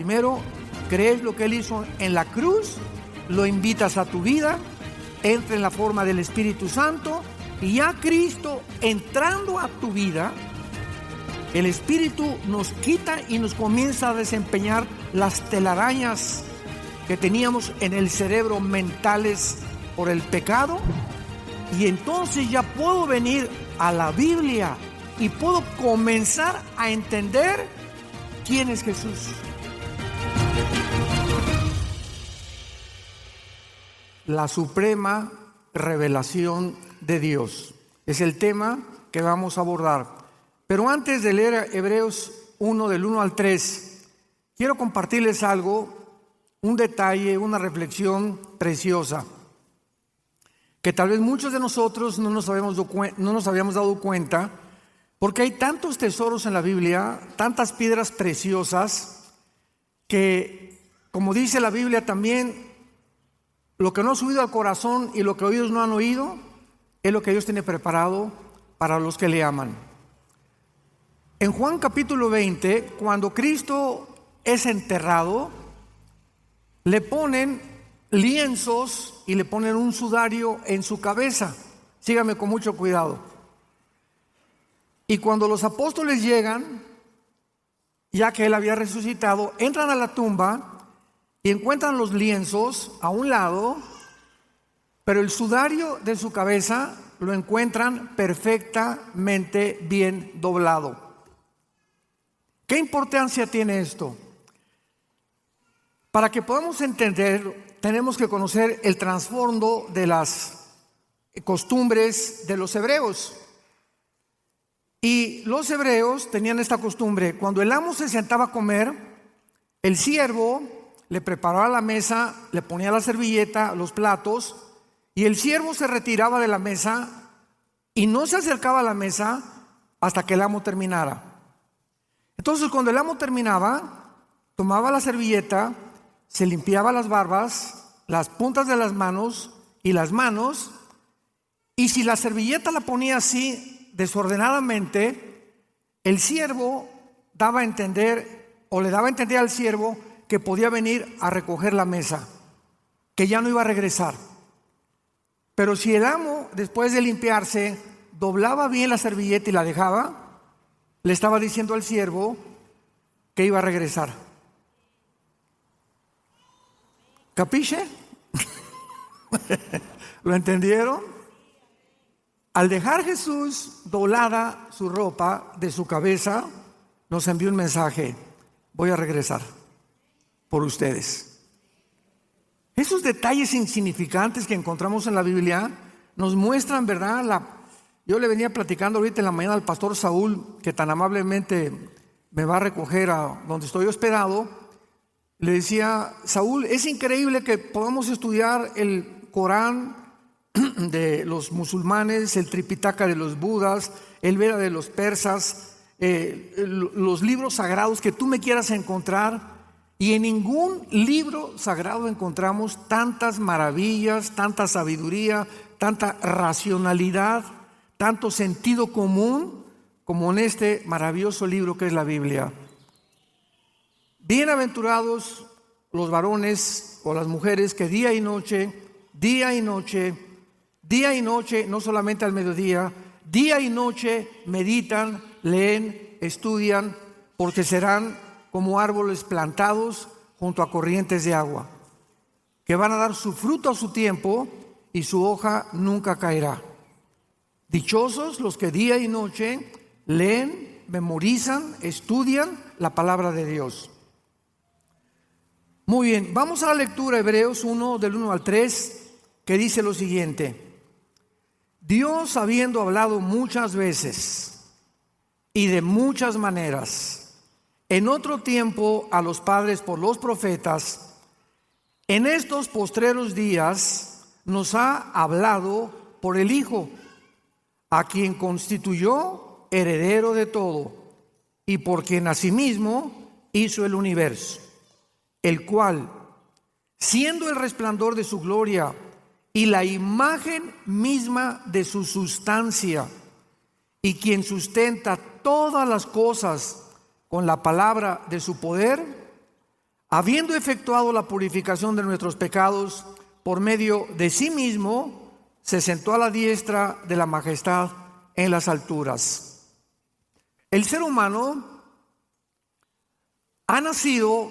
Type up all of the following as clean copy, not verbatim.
Primero, crees lo que Él hizo en la cruz, lo invitas a tu vida, entra en la forma del Espíritu Santo, y ya Cristo entrando a tu vida, el Espíritu nos quita y nos comienza a desempeñar las telarañas que teníamos en el cerebro mentales por el pecado, y entonces ya puedo venir a la Biblia y puedo comenzar a entender quién es Jesús. La suprema revelación de Dios es el tema que vamos a abordar. Pero antes de leer Hebreos 1 del 1 al 3, quiero compartirles algo, un detalle, una reflexión preciosa, que tal vez muchos de nosotros no nos habíamos dado cuenta, porque hay tantos tesoros en la Biblia, tantas piedras preciosas, que, como dice la Biblia también, lo que no ha subido al corazón y lo que oídos no han oído, es lo que Dios tiene preparado para los que le aman. En Juan capítulo 20, cuando Cristo es enterrado, le ponen lienzos y le ponen un sudario en su cabeza. Sígame con mucho cuidado. Y cuando los apóstoles llegan, ya que Él había resucitado, entran a la tumba y encuentran los lienzos a un lado, pero el sudario de su cabeza lo encuentran perfectamente bien doblado. ¿Qué importancia tiene esto? Para que podamos entender, tenemos que conocer el trasfondo de las costumbres de los hebreos. Y los hebreos tenían esta costumbre: cuando el amo se sentaba a comer, el siervo le preparaba la mesa, le ponía la servilleta, los platos, y el siervo se retiraba de la mesa y no se acercaba a la mesa hasta que el amo terminara. Entonces, cuando el amo terminaba, tomaba la servilleta, se limpiaba las barbas, las puntas de las manos y las manos, y si la servilleta la ponía así desordenadamente, el siervo daba a entender, o le daba a entender al siervo, que podía venir a recoger la mesa, que ya no iba a regresar. Pero si el amo, después de limpiarse, doblaba bien la servilleta y la dejaba, le estaba diciendo al siervo que iba a regresar. ¿Capiche? ¿Lo entendieron? Al dejar Jesús doblada su ropa de su cabeza, nos envió un mensaje: voy a regresar por ustedes. Esos detalles insignificantes que encontramos en la Biblia nos muestran, ¿verdad? Yo le venía platicando ahorita en la mañana al pastor Saúl, que tan amablemente me va a recoger a donde estoy hospedado. Le decía: Saúl, es increíble que podamos estudiar el Corán de los musulmanes, el Tripitaka de los budas, el Veda de los persas, los libros sagrados que tú me quieras encontrar, y en ningún libro sagrado encontramos tantas maravillas, tanta sabiduría, tanta racionalidad, tanto sentido común como en este maravilloso libro que es la Biblia. Bienaventurados los varones o las mujeres que día y noche, no solamente al mediodía, día y noche meditan, leen, estudian, porque serán como árboles plantados junto a corrientes de agua, que van a dar su fruto a su tiempo y su hoja nunca caerá. Dichosos los que día y noche leen, memorizan, estudian la palabra de Dios. Muy bien, vamos a la lectura, Hebreos 1 del 1 al 3, que dice lo siguiente: Dios, habiendo hablado muchas veces y de muchas maneras en otro tiempo a los padres por los profetas, en estos postreros días nos ha hablado por el Hijo, a quien constituyó heredero de todo y por quien asimismo hizo el universo, el cual, siendo el resplandor de su gloria y la imagen misma de su sustancia, y quien sustenta todas las cosas con la palabra de su poder, habiendo efectuado la purificación de nuestros pecados por medio de sí mismo, se sentó a la diestra de la majestad en las alturas. El ser humano ha nacido,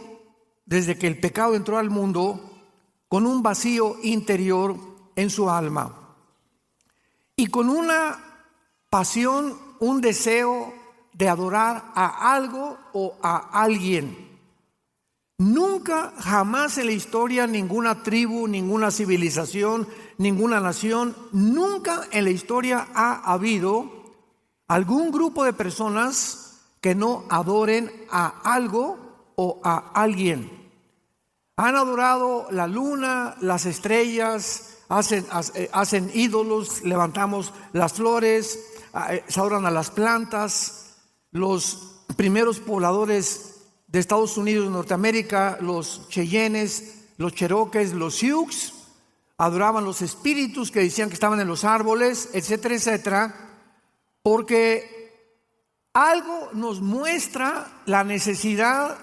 desde que el pecado entró al mundo, con un vacío interior en su alma y con una pasión, un deseo de adorar a algo o a alguien. Nunca, jamás en la historia, ninguna tribu, ninguna civilización, ninguna nación, nunca en la historia ha habido algún grupo de personas que no adoren a algo o a alguien. Han adorado la luna, las estrellas, hacen ídolos, levantamos las flores, se adoran a las plantas. Los primeros pobladores de Estados Unidos, Norteamérica, los Cheyennes, los Cherokees, los Sioux, adoraban los espíritus que decían que estaban en los árboles, etcétera, etcétera, porque algo nos muestra la necesidad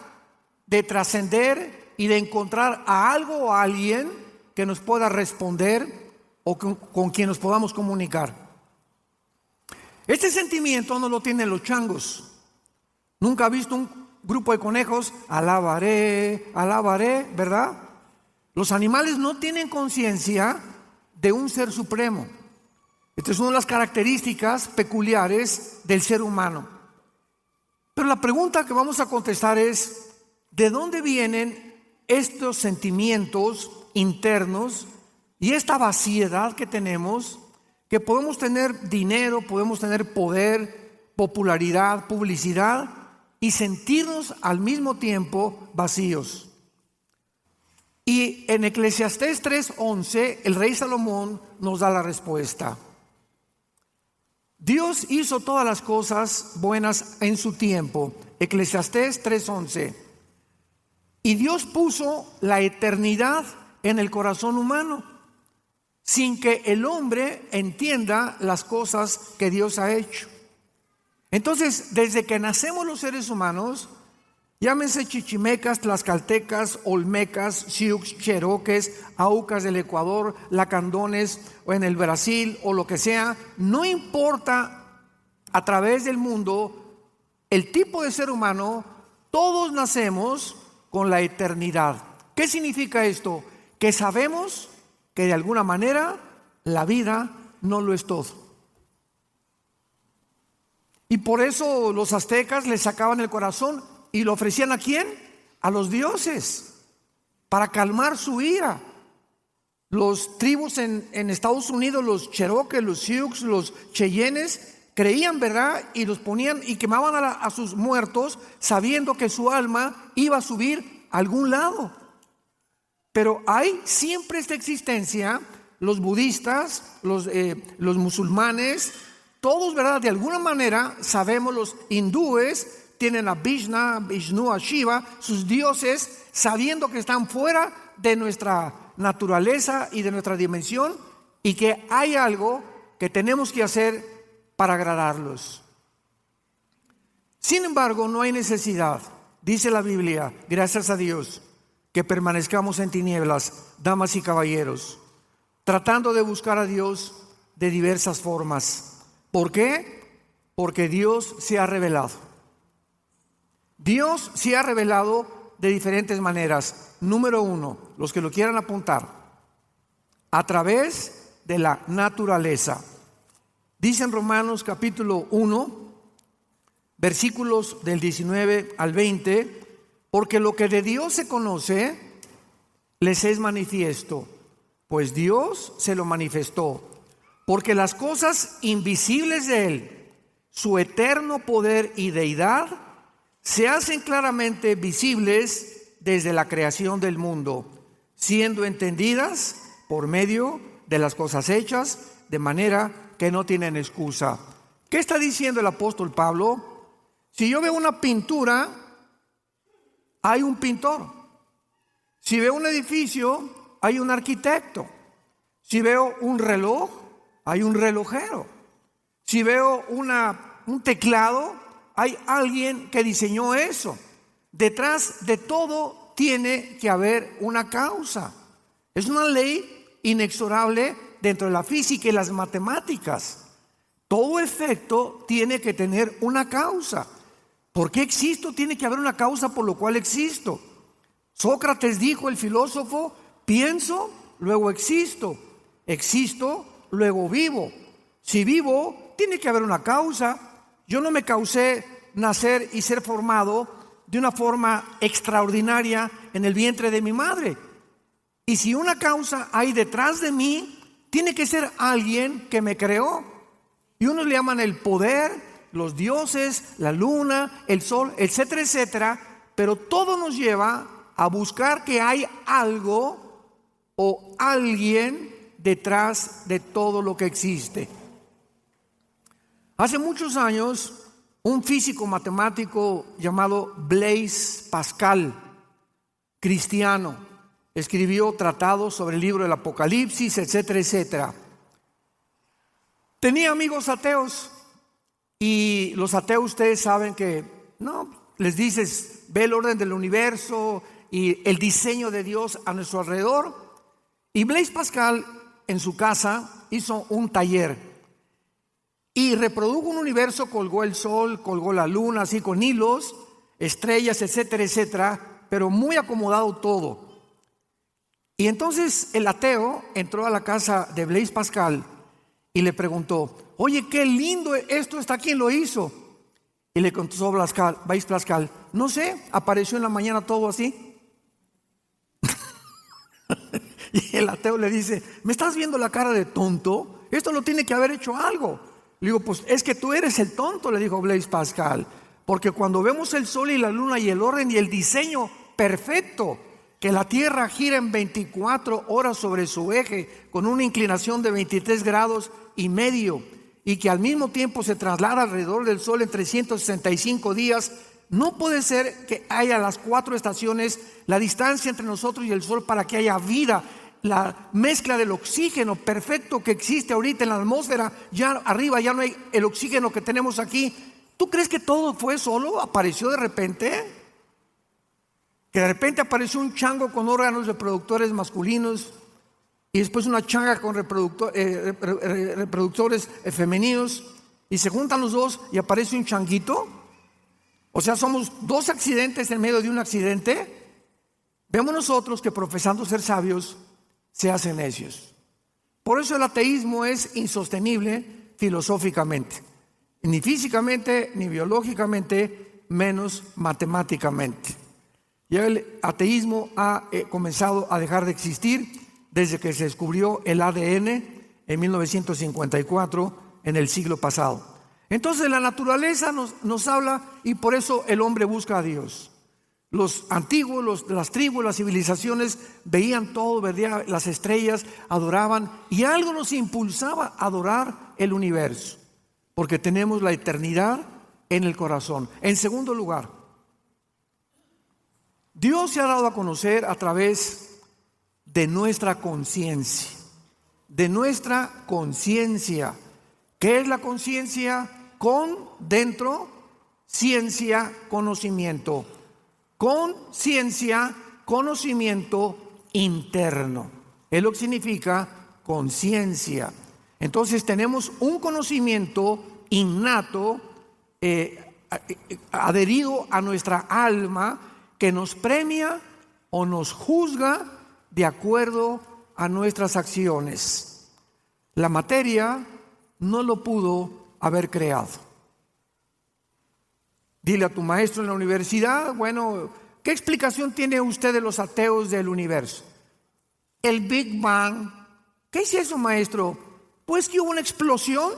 de trascender y de encontrar a algo o a alguien que nos pueda responder o con quien nos podamos comunicar. Este sentimiento no lo tienen los changos. Nunca ha visto un grupo de conejos, alabaré, alabaré, ¿verdad? Los animales no tienen conciencia de un ser supremo. Esta es una de las características peculiares del ser humano. Pero la pregunta que vamos a contestar es: ¿de dónde vienen estos sentimientos internos y esta vaciedad que tenemos, que podemos tener dinero, podemos tener poder, popularidad, publicidad y sentirnos al mismo tiempo vacíos? Y en Eclesiastés 3:11 el rey Salomón nos da la respuesta. Dios hizo todas las cosas buenas en su tiempo. Eclesiastés 3:11. Y Dios puso la eternidad en el corazón humano, sin que el hombre entienda las cosas que Dios ha hecho. Entonces, desde que nacemos los seres humanos, llámense chichimecas, tlaxcaltecas, olmecas, sioux, cheroques, aucas del Ecuador, lacandones o en el Brasil o lo que sea, no importa a través del mundo el tipo de ser humano, todos nacemos con la eternidad. ¿Qué significa esto? Que sabemos que de alguna manera la vida no lo es todo. Y por eso los aztecas le sacaban el corazón y lo ofrecían ¿a quién? A los dioses, para calmar su ira. Los tribus en Estados Unidos, los Cherokees, los Sioux, los Cheyennes, creían, ¿verdad? Y los ponían y quemaban a sus muertos, sabiendo que su alma iba a subir a algún lado. Pero hay siempre esta existencia, los budistas, los musulmanes, todos, ¿verdad? De alguna manera sabemos, los hindúes tienen a Vishnu, a Shiva, sus dioses, sabiendo que están fuera de nuestra naturaleza y de nuestra dimensión, y que hay algo que tenemos que hacer para agradarlos. Sin embargo, no hay necesidad, dice la Biblia, gracias a Dios, que permanezcamos en tinieblas, damas y caballeros, tratando de buscar a Dios de diversas formas. ¿Por qué? Porque Dios se ha revelado. Dios se ha revelado de diferentes maneras. Número uno, los que lo quieran apuntar, a través de la naturaleza. Dice en Romanos capítulo 1, versículos del 19 al 20, porque lo que de Dios se conoce les es manifiesto, pues Dios se lo manifestó. Porque las cosas invisibles de Él, su eterno poder y deidad, se hacen claramente visibles desde la creación del mundo, siendo entendidas por medio de las cosas hechas, de manera que no tienen excusa. ¿Qué está diciendo el apóstol Pablo? Si yo veo una pintura, hay un pintor. Si veo un edificio, hay un arquitecto. Si veo un reloj, hay un relojero. Si veo un teclado, hay alguien que diseñó eso. Detrás de todo tiene que haber una causa. Es una ley inexorable dentro de la física y las matemáticas. Todo efecto tiene que tener una causa. ¿Por qué existo? Tiene que haber una causa por lo cual existo. Sócrates dijo, el filósofo, pienso, luego existo. Existo, luego vivo. Si vivo, tiene que haber una causa. Yo no me causé nacer y ser formado de una forma extraordinaria en el vientre de mi madre. Y si una causa hay detrás de mí, tiene que ser alguien que me creó. Y unos le llaman el poder, los dioses, la luna, el sol, etcétera, etcétera. Pero todo nos lleva a buscar que hay algo o alguien detrás de todo lo que existe. Hace muchos años, un físico matemático llamado Blaise Pascal, cristiano, escribió tratados sobre el libro del Apocalipsis, etcétera, etcétera. Tenía amigos ateos y los ateos, ustedes saben que no les dices, ve el orden del universo y el diseño de Dios a nuestro alrededor. Y Blaise Pascal en su casa hizo un taller y reprodujo un universo, colgó el sol, colgó la luna, así con hilos, estrellas, etcétera, etcétera, pero muy acomodado todo. Y entonces el ateo entró a la casa de Blaise Pascal y le preguntó, oye, qué lindo esto está, ¿quién lo hizo? Y le contestó Blaise Pascal, no sé, apareció en la mañana todo así. Y el ateo le dice, ¿me estás viendo la cara de tonto? Esto lo tiene que haber hecho algo. Le digo, pues es que tú eres el tonto, le dijo Blaise Pascal, porque cuando vemos el sol y la luna y el orden y el diseño perfecto, que la Tierra gira en 24 horas sobre su eje con una inclinación de 23 grados y medio y que al mismo tiempo se traslada alrededor del sol en 365 días, no puede ser que haya las 4 estaciones, la distancia entre nosotros y el sol para que haya vida, la mezcla del oxígeno perfecto que existe ahorita en la atmósfera, ya arriba ya no hay el oxígeno que tenemos aquí. ¿Tú crees que todo fue solo? ¿Apareció de repente? Que de repente apareció un chango con órganos reproductores masculinos y después una changa con reproductores femeninos y se juntan los dos y aparece un changuito. O sea, somos 2 accidentes en medio de un accidente. Vemos nosotros que profesando ser sabios se hacen necios. Por eso el ateísmo es insostenible filosóficamente, ni físicamente, ni biológicamente, menos matemáticamente. Ya el ateísmo ha comenzado a dejar de existir desde que se descubrió el ADN en 1954, en el siglo pasado. Entonces la naturaleza nos habla y por eso el hombre busca a Dios. Los antiguos, las tribus, las civilizaciones veían todo, veían las estrellas, adoraban y algo nos impulsaba a adorar el universo, porque tenemos la eternidad en el corazón. En segundo lugar, Dios se ha dado a conocer a través de nuestra conciencia, de nuestra conciencia. ¿Qué es la conciencia? Con, dentro, ciencia, conocimiento. Conciencia, conocimiento interno. Es lo que significa conciencia. Entonces tenemos un conocimiento innato, adherido a nuestra alma, que nos premia o nos juzga de acuerdo a nuestras acciones. La materia no lo pudo haber creado. Dile a tu maestro en la universidad, bueno, ¿qué explicación tiene usted de los ateos del universo? El Big Bang. ¿Qué es eso, maestro? Pues que hubo una explosión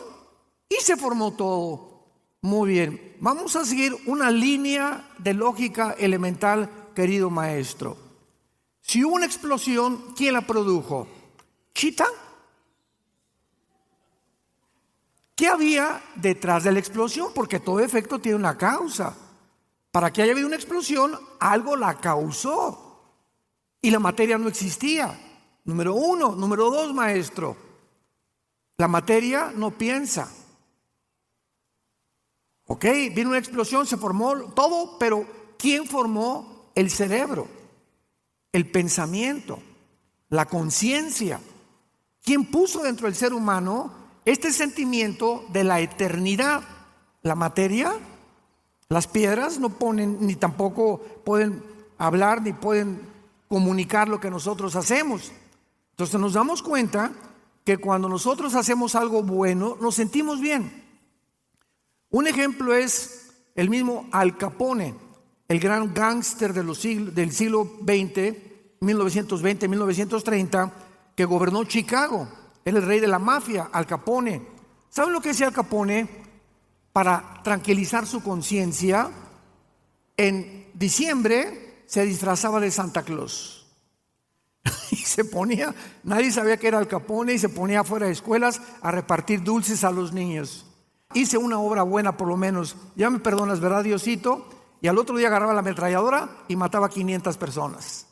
y se formó todo. Muy bien, vamos a seguir una línea de lógica elemental, querido maestro. Si hubo una explosión, ¿quién la produjo? ¿Chita? ¿Qué había detrás de la explosión? Porque todo efecto tiene una causa. Para que haya habido una explosión, algo la causó. Y la materia no existía. Número 1. Número 2, maestro. La materia no piensa. Ok, vino una explosión, se formó todo, pero ¿quién formó el cerebro? el pensamiento, la conciencia. ¿Quién puso dentro del ser humano este sentimiento de la eternidad? La materia, las piedras no ponen, ni tampoco pueden hablar, ni pueden comunicar lo que nosotros hacemos. Entonces nos damos cuenta que cuando nosotros hacemos algo bueno, nos sentimos bien. Un ejemplo es el mismo Al Capone, el gran gángster del siglo XX, 1920-1930, que gobernó Chicago. Era el rey de la mafia, Al Capone. ¿Saben lo que hacía Al Capone para tranquilizar su conciencia? En diciembre se disfrazaba de Santa Claus. Y se ponía, nadie sabía que era Al Capone, y se ponía afuera de escuelas a repartir dulces a los niños. Hice una obra buena, por lo menos. Ya me perdonas, ¿verdad, Diosito? Y al otro día agarraba la ametralladora y mataba a 500 personas.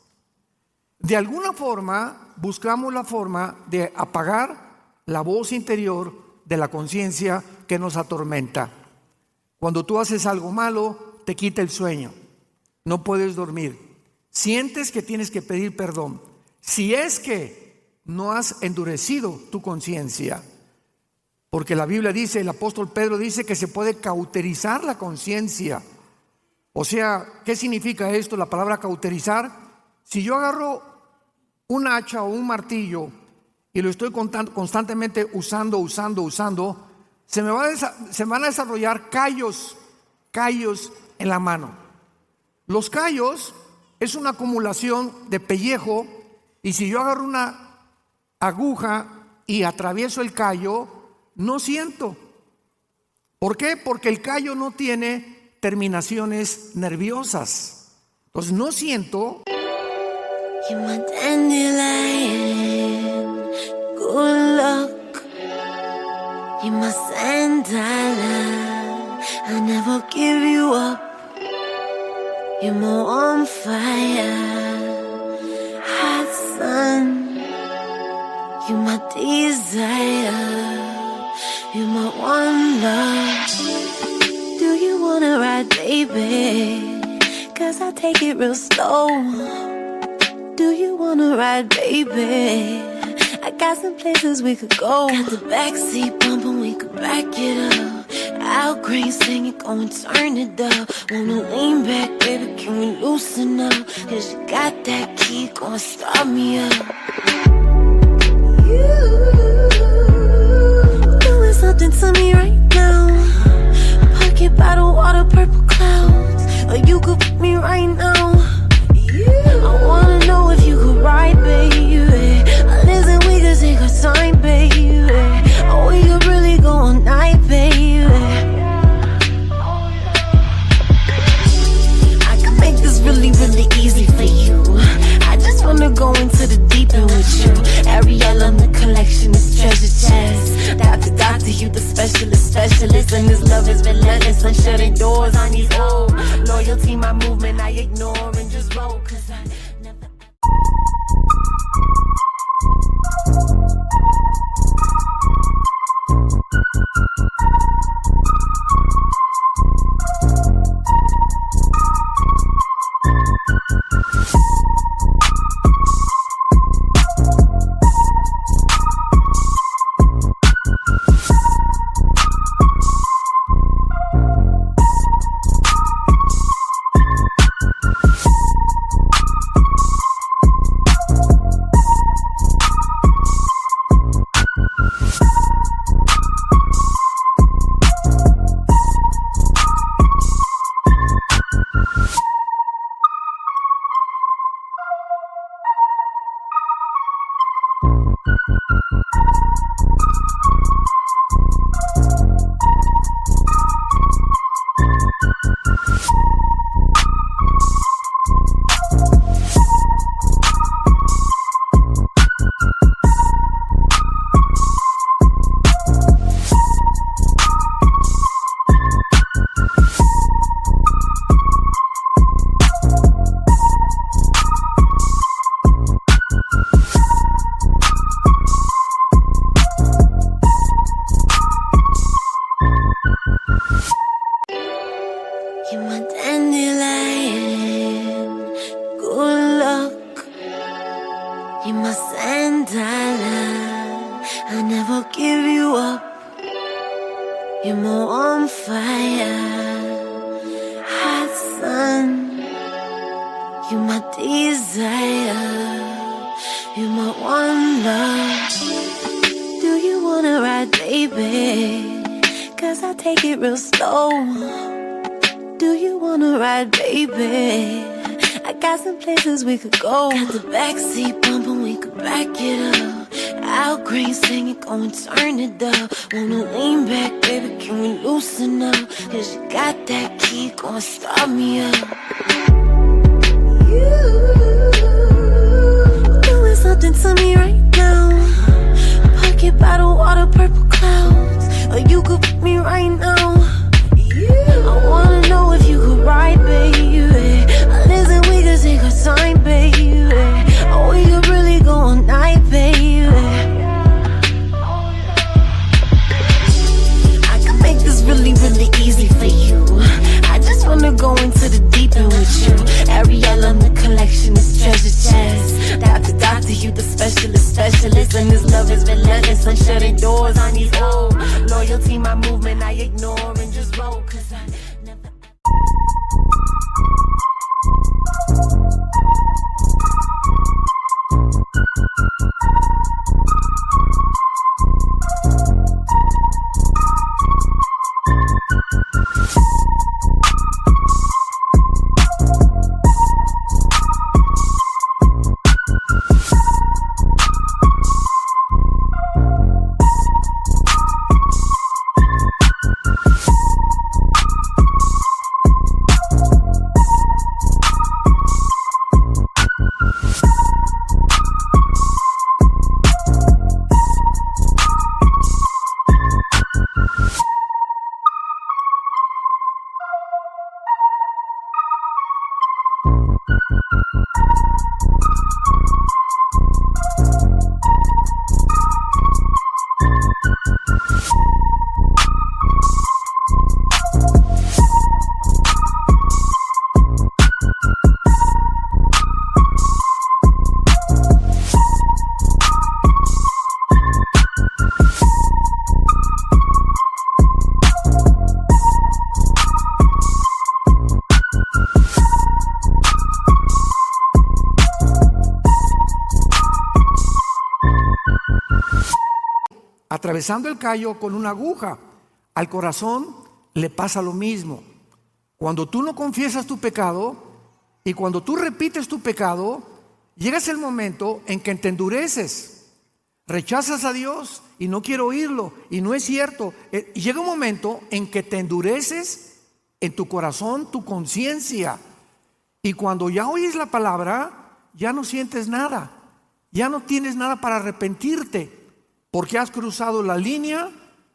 De alguna forma buscamos la forma de apagar la voz interior de la conciencia que nos atormenta. Cuando tú haces algo malo, te quita el sueño, no puedes dormir, sientes que tienes que pedir perdón. Si es que no has endurecido tu conciencia, porque la Biblia dice, el apóstol Pedro dice que se puede cauterizar la conciencia. O sea, ¿qué significa esto? La palabra cauterizar. Si yo agarro un hacha o un martillo y lo estoy constantemente usando, se van a desarrollar callos en la mano. Los callos es una acumulación de pellejo, y si yo agarro una aguja y atravieso el callo, no siento. ¿Por qué? Porque el callo no tiene terminaciones nerviosas. Entonces no siento. You're my dandelion, good luck. You're my sandalwood, I never give you up. You're more on fire, hot sun. You're my desire, you're my one love. Do you wanna ride, baby? 'Cause I take it real slow. Do you wanna ride, baby? I got some places we could go. Got the backseat bumping, we could back it up. Al Green singing, go and turn it up. Wanna lean back, baby, can we loosen up? 'Cause you got that key, go and start me up. You doing something to me right now. Pocket bottle, water, purple clouds. Or you could put me right now. I wanna know if you could ride, baby. Listen, we could take our time, baby. Or we could really go all night, baby. I can make this really, really easy for you. I just wanna go into the deep end with you. Ariel on the collection is treasure chest. Doctor, you the specialist. And this love is relentless. I'm shutting doors on these old. Loyalty, my movement, I ignore and just roll. 'Cause I never... You're my sandala. I'll never give you up. You're my on fire, hot sun. You're my desire. You're my one love. Do you wanna ride, baby? 'Cause I take it real slow. Do you wanna ride, baby? I got some places we could go. Got the backseat bumping, we could back it up. Al Green singing, go and turn it up. Wanna lean back, baby, can we loosen up? 'Cause you got that key, go and start me up. You doing something to me right now. Pocket bottle, water, purple clouds. Or you could put me right now. I wanna know if you could ride, baby. Listen, we could take our time, baby. Or we could really go all night, baby. I can make this really, really easy for you. I just wanna go into the deep end with you. Ariel on the collection is treasure chest. Doctor, you the specialist. And this love is relentless. I'm shutting doors on these old. Loyalty, my movement, I ignore and just roll. 'Cause I never... Atravesando el callo con una aguja. Al corazón le pasa lo mismo. Cuando tú no confiesas tu pecado y cuando tú repites tu pecado, llegas el momento en que te endureces. Rechazas a Dios y no quiero oírlo y no es cierto. Y llega un momento en que te endureces en tu corazón, tu conciencia. Y cuando ya oyes la palabra, ya no sientes nada. Ya no tienes nada para arrepentirte. Porque has cruzado la línea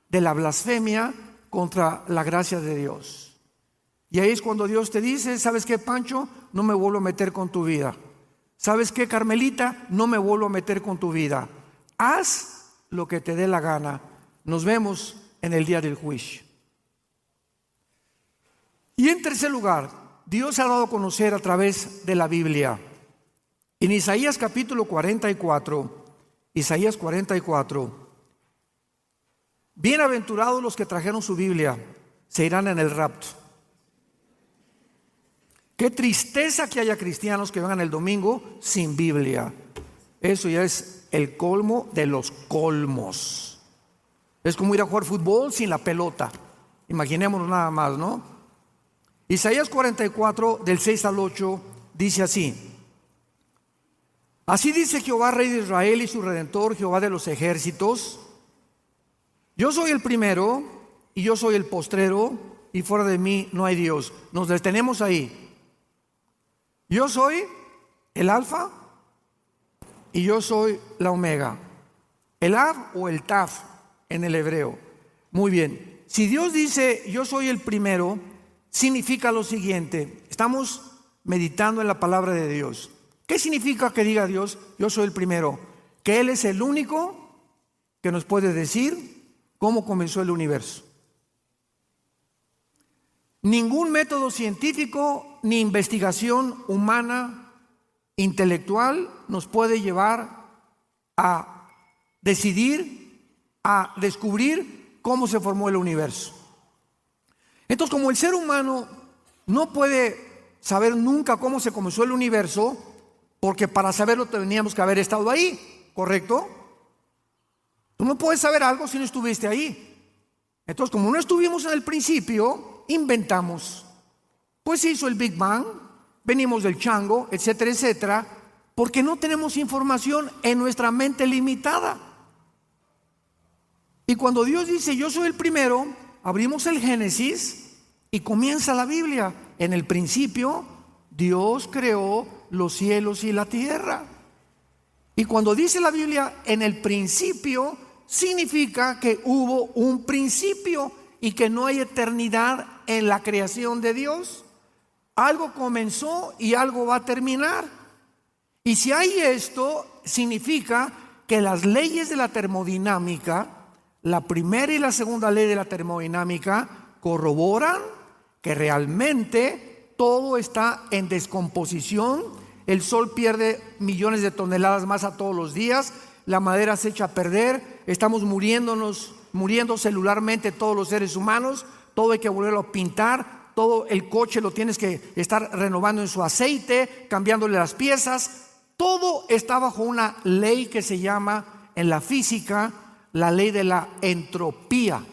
de la blasfemia contra la gracia de Dios. Y ahí es cuando Dios te dice, ¿sabes qué, Pancho? No me vuelvo a meter con tu vida. ¿Sabes qué, Carmelita? No me vuelvo a meter con tu vida. Haz lo que te dé la gana. Nos vemos en el día del juicio. Y en tercer lugar, Dios ha dado a conocer a través de la Biblia. En Isaías capítulo 44, Isaías 44, bienaventurados los que trajeron su Biblia, se irán en el rapto. Qué tristeza que haya cristianos que vengan el domingo sin Biblia. Eso ya es el colmo de los colmos. Es como ir a jugar fútbol sin la pelota. Imaginémonos nada más, ¿no? Isaías 44, del 6 al 8, dice así: Así dice Jehová, Rey de Israel y su Redentor, Jehová de los ejércitos: Yo soy el primero y yo soy el postrero, y fuera de mí no hay Dios. Nos detenemos ahí. Yo soy el alfa y yo soy la omega. El Ab o el Taf en el hebreo. Muy bien. Si Dios dice yo soy el primero, significa lo siguiente. Estamos meditando en la palabra de Dios. ¿Qué significa que diga Dios yo soy el primero? Que Él es el único que nos puede decir cómo comenzó el universo. Ningún método científico ni investigación humana, intelectual, nos puede llevar a decidir, a descubrir cómo se formó el universo. Entonces, como el ser humano no puede saber nunca cómo se comenzó el universo, porque para saberlo teníamos que haber estado ahí, ¿correcto? Tú no puedes saber algo si no estuviste ahí. Entonces, como no estuvimos en el principio, inventamos. Pues se hizo el Big Bang, venimos del chango, etcétera, etcétera, porque no tenemos información en nuestra mente limitada. Y cuando Dios dice, yo soy el primero, abrimos el Génesis y comienza la Biblia. En el principio, Dios creó los cielos y la tierra. Y cuando dice la Biblia, en el principio, significa que hubo un principio y que no hay eternidad en la creación de Dios. Algo comenzó y algo va a terminar. Y si hay esto, significa que las leyes de la termodinámica, la primera y la segunda ley de la termodinámica, corroboran que realmente todo está en descomposición. El sol pierde millones de toneladas más a todos los días, la madera se echa a perder, estamos muriendo celularmente todos los seres humanos, todo hay que volverlo a pintar, todo el coche lo tienes que estar renovando en su aceite, cambiándole las piezas. Todo está bajo una ley que se llama en la física la ley de la entropía,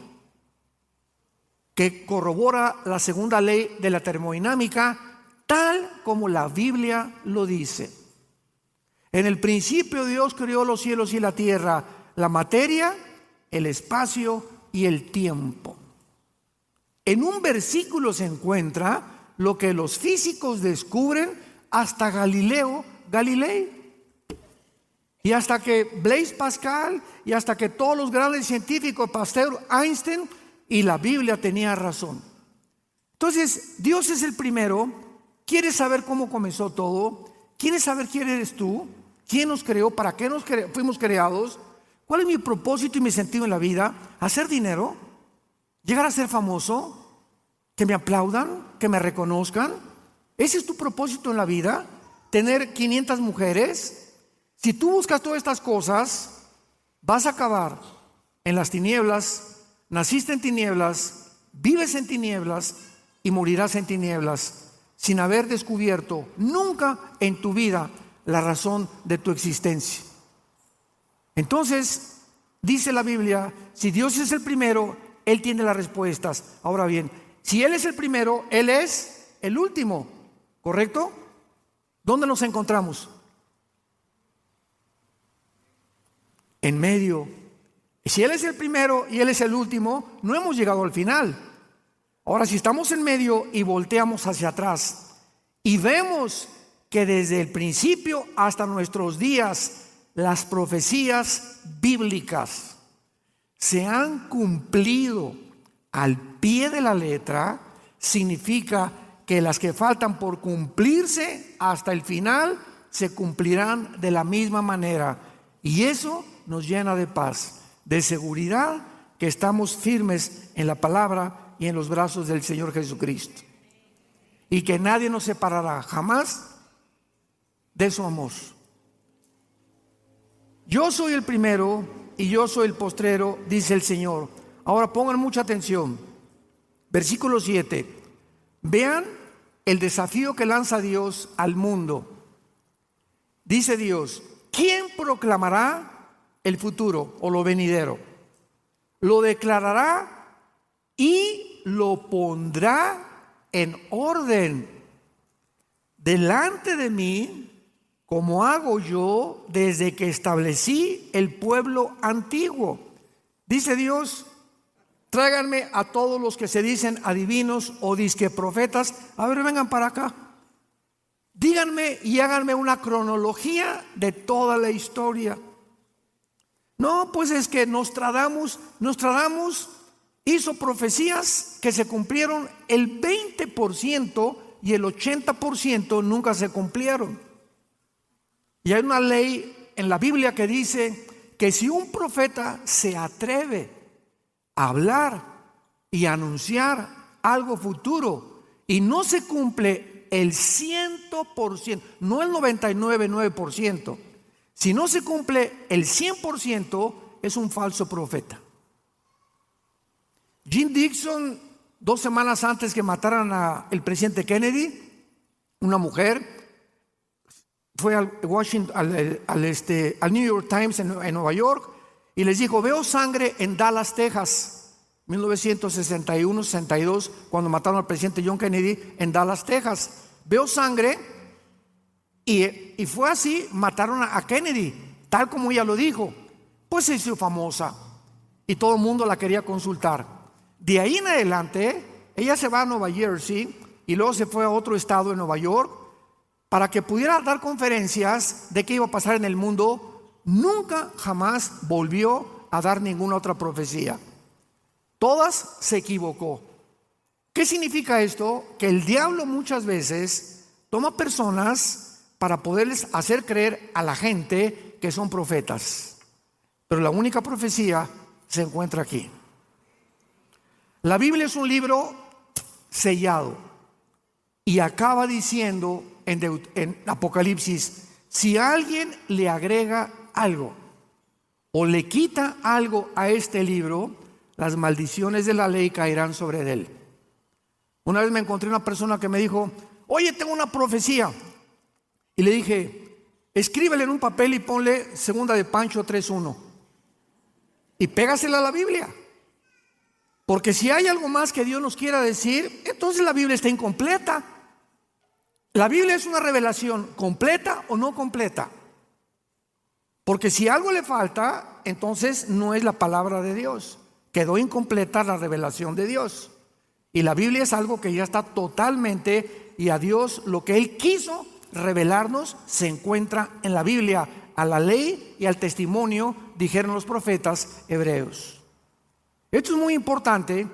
que corrobora la segunda ley de la termodinámica, tal como la Biblia lo dice. En el principio Dios creó los cielos y la tierra, la materia, el espacio y el tiempo. En un versículo se encuentra lo que los físicos descubren hasta Galileo Galilei, y hasta que Blaise Pascal, y hasta que todos los grandes científicos, Pasteur, Einstein, y la Biblia tenía razón. Entonces, Dios es el primero. ¿Quieres saber cómo comenzó todo? ¿Quieres saber quién eres tú? ¿Quién nos creó? ¿Para qué fuimos creados? ¿Cuál es mi propósito y mi sentido en la vida? ¿Hacer dinero? ¿Llegar a ser famoso? ¿Que me aplaudan? ¿Que me reconozcan? ¿Ese es tu propósito en la vida? ¿Tener 500 mujeres? Si tú buscas todas estas cosas, vas a acabar en las tinieblas. Naciste en tinieblas, vives en tinieblas y morirás en tinieblas, sin haber descubierto nunca en tu vida la razón de tu existencia. Entonces, dice la Biblia, si Dios es el primero, Él tiene las respuestas. Ahora bien, si Él es el primero, Él es el último, ¿correcto? ¿Dónde nos encontramos? En medio. Si Él es el primero y Él es el último, no hemos llegado al final. Ahora, si estamos en medio y volteamos hacia atrás y vemos que desde el principio hasta nuestros días las profecías bíblicas se han cumplido al pie de la letra, significa que las que faltan por cumplirse hasta el final se cumplirán de la misma manera. Y eso nos llena de paz, de seguridad, que estamos firmes en la palabra y en los brazos del Señor Jesucristo, y que nadie nos separará jamás de su amor. Yo soy el primero y yo soy el postrero, dice el Señor. Ahora pongan mucha atención. Versículo 7. Vean el desafío que lanza Dios al mundo. Dice Dios: ¿quién proclamará el futuro o lo venidero? Lo declarará y lo pondrá en orden delante de mí, como hago yo desde que establecí el pueblo antiguo. Dice Dios: tráiganme a todos los que se dicen adivinos o disque profetas. A ver, vengan para acá. Díganme y háganme una cronología de toda la historia. No, pues es que Nostradamus hizo profecías que se cumplieron el 20% y el 80% nunca se cumplieron. Y hay una ley en la Biblia que dice que si un profeta se atreve a hablar y a anunciar algo futuro y no se cumple el 100%, no el 99,9%, Si no se cumple el 100%, es un falso profeta. Jim Dixon, 2 semanas antes que mataran al presidente Kennedy, una mujer fue al New York Times en Nueva York y les dijo: veo sangre en Dallas, Texas, 1961-62, cuando mataron al presidente John Kennedy en Dallas, Texas. Veo sangre y fue así, mataron a Kennedy, tal como ella lo dijo. Pues se hizo famosa y todo el mundo la quería consultar. De ahí en adelante, ella se va a Nueva Jersey y luego se fue a otro estado en Nueva York para que pudiera dar conferencias de qué iba a pasar en el mundo. Nunca jamás volvió a dar ninguna otra profecía. Todas se equivocó. ¿Qué significa esto? Que el diablo muchas veces toma personas para poderles hacer creer a la gente que son profetas. Pero la única profecía se encuentra aquí. La Biblia es un libro sellado y acaba diciendo en Apocalipsis: si alguien le agrega algo o le quita algo a este libro, las maldiciones de la ley caerán sobre él. Una vez me encontré una persona que me dijo: oye, tengo una profecía. Y le dije: escríbele en un papel y ponle 2 de Pancho 3:1 y pégasela a la Biblia. Porque si hay algo más que Dios nos quiera decir, entonces la Biblia está incompleta. La Biblia es una revelación completa o no completa. Porque si algo le falta, entonces no es la palabra de Dios. Quedó incompleta la revelación de Dios. Y la Biblia es algo que ya está totalmente, y a Dios lo que Él quiso revelarnos se encuentra en la Biblia. A la ley y al testimonio, dijeron los profetas hebreos. Esto es muy importante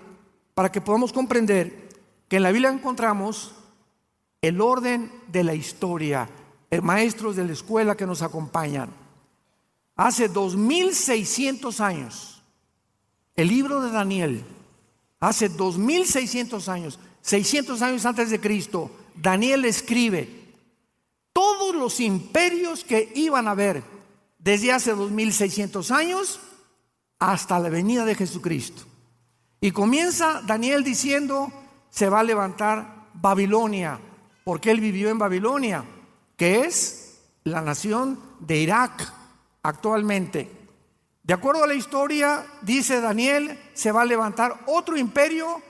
para que podamos comprender que en la Biblia encontramos el orden de la historia. Maestros de la escuela que nos acompañan, hace 2600 años, el libro de Daniel, hace 2600 años, 600 años antes de Cristo, Daniel escribe todos los imperios que iban a haber desde hace 2600 años hasta la venida de Jesucristo. Y comienza Daniel diciendo: se va a levantar Babilonia, porque él vivió en Babilonia, que es la nación de Irak actualmente. De acuerdo a la historia, dice Daniel, se va a levantar otro imperio,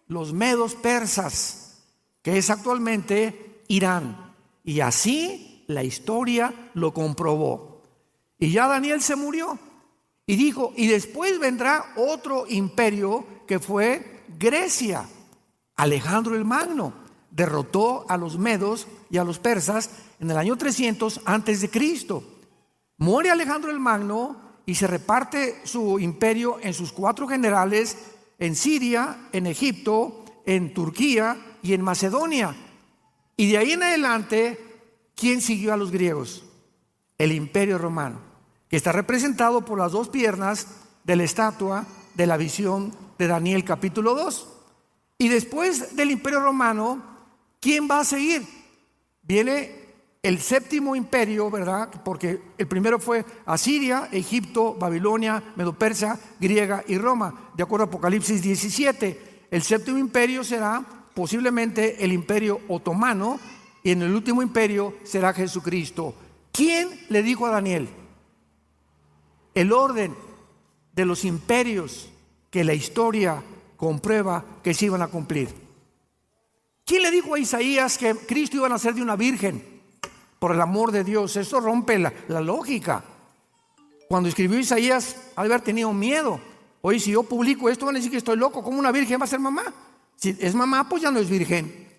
los medos persas, que es actualmente Irán. Y así la historia lo comprobó. Y ya Daniel se murió. Y dijo: y después vendrá otro imperio, que fue Grecia. Alejandro el Magno derrotó a los medos y a los persas en el año 300 antes de Cristo. Muere Alejandro el Magno y se reparte su imperio en sus 4 generales, en Siria, en Egipto, en Turquía y en Macedonia. Y de ahí en adelante, ¿quién siguió a los griegos? El Imperio Romano, que está representado por las 2 piernas de la estatua de la visión de Daniel capítulo 2. Y después del Imperio Romano, ¿quién va a seguir? Viene el 7º imperio, ¿verdad? Porque el primero fue Asiria, Egipto, Babilonia, Medo-Persia, Griega y Roma, de acuerdo a Apocalipsis 17. El 7º imperio será posiblemente el Imperio Otomano, y en el último imperio será Jesucristo. ¿Quién le dijo a Daniel el orden de los imperios que la historia comprueba que se iban a cumplir? ¿Quién le dijo a Isaías que Cristo iba a nacer de una virgen? Por el amor de Dios, eso rompe la lógica. Cuando escribió Isaías, ha de haber tenido miedo. Oye, si yo publico esto, van a decir que estoy loco. ¿Cómo una virgen va a ser mamá? Si es mamá, pues ya no es virgen.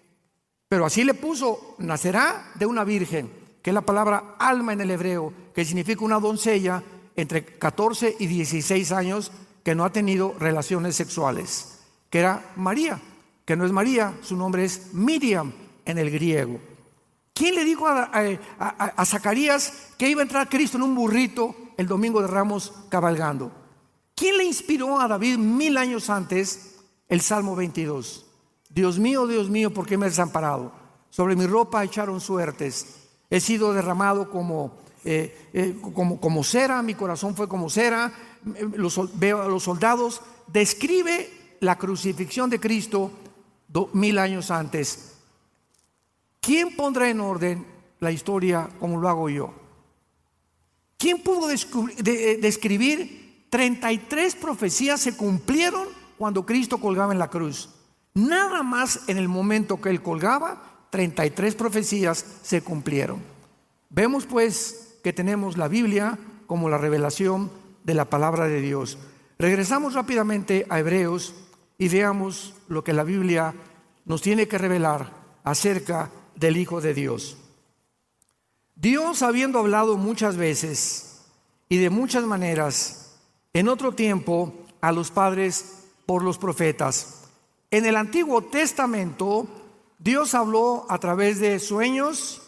Pero así le puso: nacerá de una virgen, que es la palabra alma en el hebreo, que significa una doncella entre 14 y 16 años que no ha tenido relaciones sexuales, que era María, que no es María, su nombre es Miriam en el griego. ¿Quién le dijo a Zacarías que iba a entrar Cristo en un burrito el domingo de Ramos cabalgando? ¿Quién le inspiró a David 1000 años antes el Salmo 22? Dios mío, ¿por qué me has desamparado? Sobre mi ropa echaron suertes. He sido derramado como como cera, mi corazón fue como cera. Veo a los soldados. Describe la crucifixión de Cristo 2000 años antes. ¿Quién pondrá en orden la historia como lo hago yo? ¿Quién pudo describir 33 profecías se cumplieron cuando Cristo colgaba en la cruz? Nada más en el momento que Él colgaba, 33 profecías se cumplieron. Vemos pues que tenemos la Biblia como la revelación de la palabra de Dios. Regresamos rápidamente a Hebreos y veamos lo que la Biblia nos tiene que revelar acerca del Hijo de Dios. Dios, habiendo hablado muchas veces y de muchas maneras en otro tiempo a los padres por los profetas. En el Antiguo Testamento, Dios habló a través de sueños,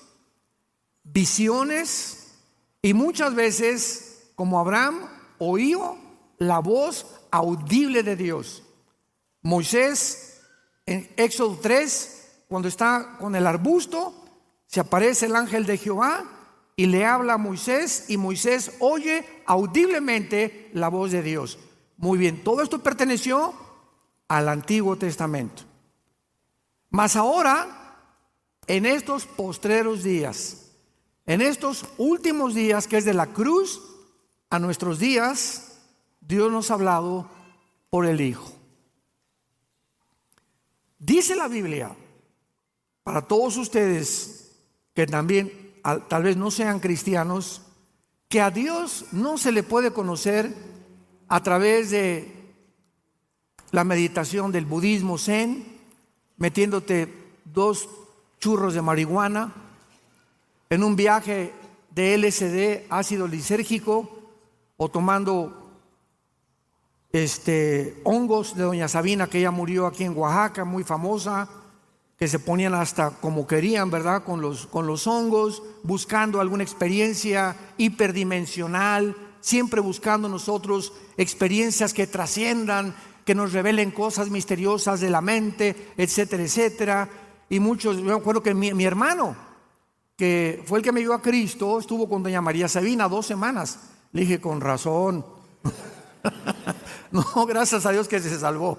visiones y muchas veces, como Abraham, oyó la voz audible de Dios. Moisés, en Éxodo 3, cuando está con el arbusto, se aparece el ángel de Jehová y le habla a Moisés, y Moisés oye audiblemente la voz de Dios. Muy bien, todo esto perteneció al Antiguo Testamento. Mas ahora, en estos postreros días, en estos últimos días, que es de la cruz a nuestros días, Dios nos ha hablado por el Hijo. Dice la Biblia, para todos ustedes que también tal vez no sean cristianos, que a Dios no se le puede conocer a través de la meditación del budismo zen, metiéndote 2 churros de marihuana, en un viaje de LSD, ácido lisérgico, o tomando hongos de doña Sabina, que ella murió aquí en Oaxaca, muy famosa, que se ponían hasta como querían, ¿verdad? Con los hongos, buscando alguna experiencia hiperdimensional, siempre buscando nosotros experiencias que trasciendan, que nos revelen cosas misteriosas de la mente, etcétera, etcétera. Y muchos, yo me acuerdo que mi hermano, que fue el que me llevó a Cristo, estuvo con doña María Sabina 2 semanas. Le dije, con razón. No, gracias a Dios que se salvó,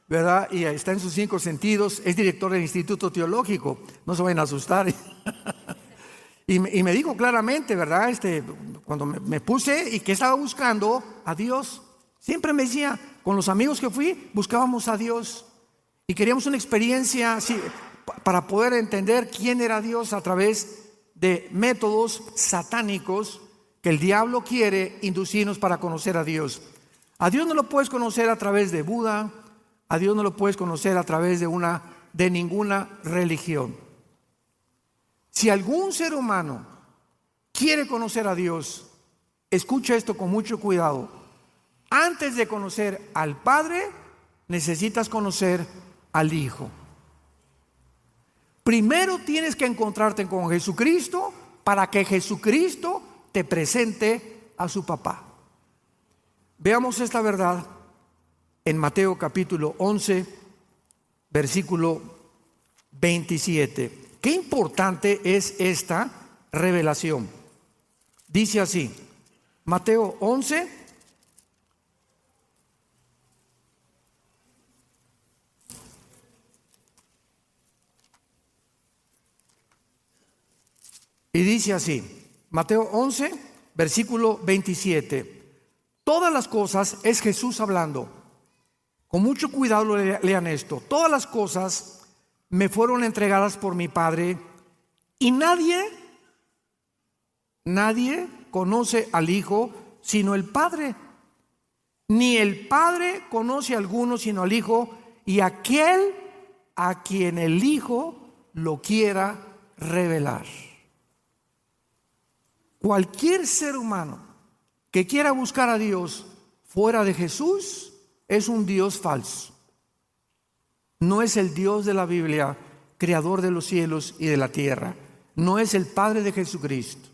¿verdad? Y está en sus 5 sentidos, es director del Instituto Teológico, no se vayan a asustar. Y me dijo claramente, ¿verdad? Cuando me puse y que estaba buscando a Dios, siempre me decía, con los amigos que fui, buscábamos a Dios y queríamos una experiencia así, para poder entender quién era Dios a través de métodos satánicos que el diablo quiere inducirnos para conocer a Dios. A Dios no lo puedes conocer a través de Buda, a Dios no lo puedes conocer a través de ninguna religión. Si algún ser humano quiere conocer a Dios, escucha esto con mucho cuidado. Antes de conocer al Padre, necesitas conocer al Hijo. Primero tienes que encontrarte con Jesucristo para que Jesucristo te presente a su papá. Veamos esta verdad en Mateo capítulo 11, versículo 27. Qué importante es esta revelación. Dice así, Mateo 11, y dice así, Mateo 11, versículo 27. Todas las cosas, es Jesús hablando. Con mucho cuidado lean esto. Todas las cosas me fueron entregadas por mi Padre, y nadie conoce al Hijo sino el Padre, ni el Padre conoce a alguno sino al Hijo, y aquel a quien el Hijo lo quiera revelar. Cualquier ser humano que quiera buscar a Dios fuera de Jesús es un Dios falso. No es el Dios de la Biblia, creador de los cielos y de la tierra. No es el Padre de Jesucristo.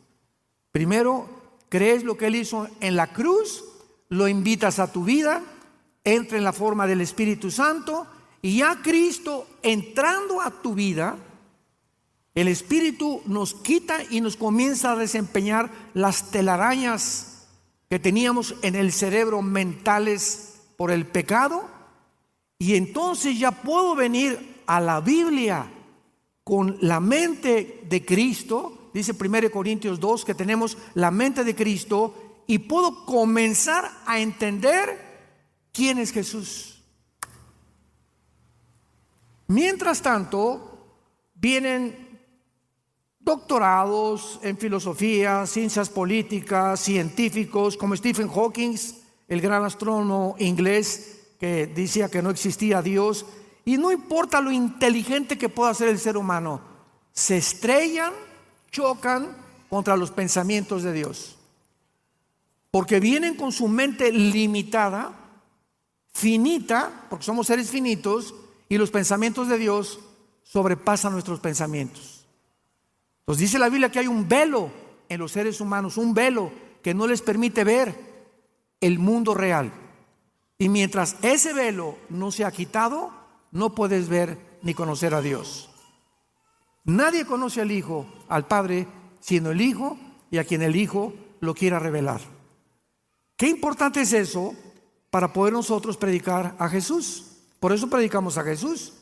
Primero, crees lo que Él hizo en la cruz, lo invitas a tu vida, entra en la forma del Espíritu Santo, y ya Cristo entrando a tu vida, El Espíritu nos quita y nos comienza a desempeñar las telarañas que teníamos en el cerebro mentales por el pecado, y entonces ya puedo venir a la Biblia con la mente de Cristo. Dice 1 Corintios 2 que tenemos la mente de Cristo, y puedo comenzar a entender quién es Jesús. Mientras tanto, vienen doctorados en filosofía, ciencias políticas, científicos como Stephen Hawking, el gran astrónomo inglés que decía que no existía Dios, y no importa lo inteligente que pueda ser el ser humano, se estrellan, chocan contra los pensamientos de Dios, porque vienen con su mente limitada, finita, porque somos seres finitos, y los pensamientos de Dios sobrepasan nuestros pensamientos. Nos dice la Biblia que hay un velo en los seres humanos, un velo que no les permite ver el mundo real. Y mientras ese velo no se ha quitado, no puedes ver ni conocer a Dios. Nadie conoce al Hijo, al Padre, sino el Hijo y a quien el Hijo lo quiera revelar. Qué importante es eso para poder nosotros predicar a Jesús. Por eso predicamos a Jesús,